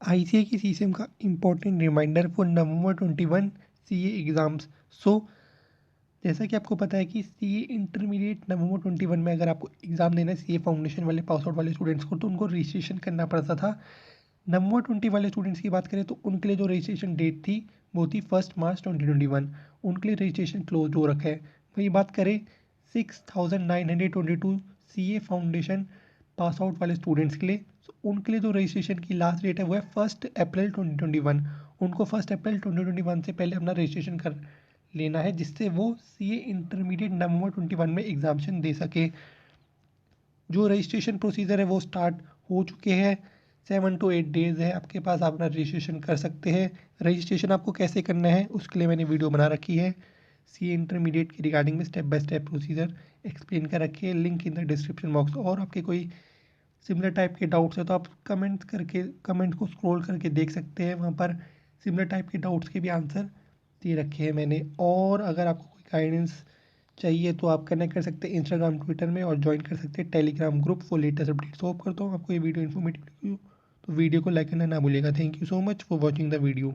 ICA की CCM का important reminder for November 21 CA exams. So जैसा कि आपको पता है कि सीए इंटरमीडिएट नवंबर 21 में अगर आपको एग्ज़ाम देना है सीए फाउंडेशन वाले पास आउट वाले स्टूडेंट्स को, तो उनको रजिस्ट्रेशन करना पड़ता था। नवंबर 20 वाले स्टूडेंट्स की बात करें तो उनके लिए जो रजिस्ट्रेशन डेट थी वो थी 1 मार्च 2021। उनके लिए रजिस्ट्रेशन क्लोज हो रखा है। वही बात करें 6922 सीए फाउंडेशन पास आउट वाले स्टूडेंट्स के लिए, तो उनके लिए जो रजिस्ट्रेशन की लास्ट डेट है वो है 1 अप्रैल 2021। उनको 1 अप्रैल 2021 से पहले अपना रजिस्ट्रेशन कर लेना है, जिससे वो सीए इंटरमीडिएट नवंबर 21 में एग्जामिनेशन दे सके। जो रजिस्ट्रेशन प्रोसीजर है वो स्टार्ट हो चुके हैं। 7 to 8 डेज है आपके पास, आप अपना रजिस्ट्रेशन कर सकते हैं। रजिस्ट्रेशन आपको कैसे करना है उसके लिए मैंने वीडियो बना रखी है। सी इंटरमीडिएट की रिगार्डिंग में step by step procedure explain कर रखी है, link in the description box. और आपके कोई सिमिलर टाइप के डाउट्स है तो आप कमेंट को स्क्रॉल करके देख सकते हैं, वहाँ पर सिमिलर टाइप के डाउट्स के भी आंसर दे रखे हैं मैंने। और अगर आपको कोई गाइडेंस चाहिए तो आप कनेक्ट कर सकते हैं इंस्टाग्राम ट्विटर में, और ज्वाइन कर सकते हैं Telegram group for latest updates. Hope करता हूँ आपको ये वीडियो इन्फॉर्मेटिव लगी हो, तो वीडियो को लाइक करना ना भूलिएगा। Thank you so much for watching the video.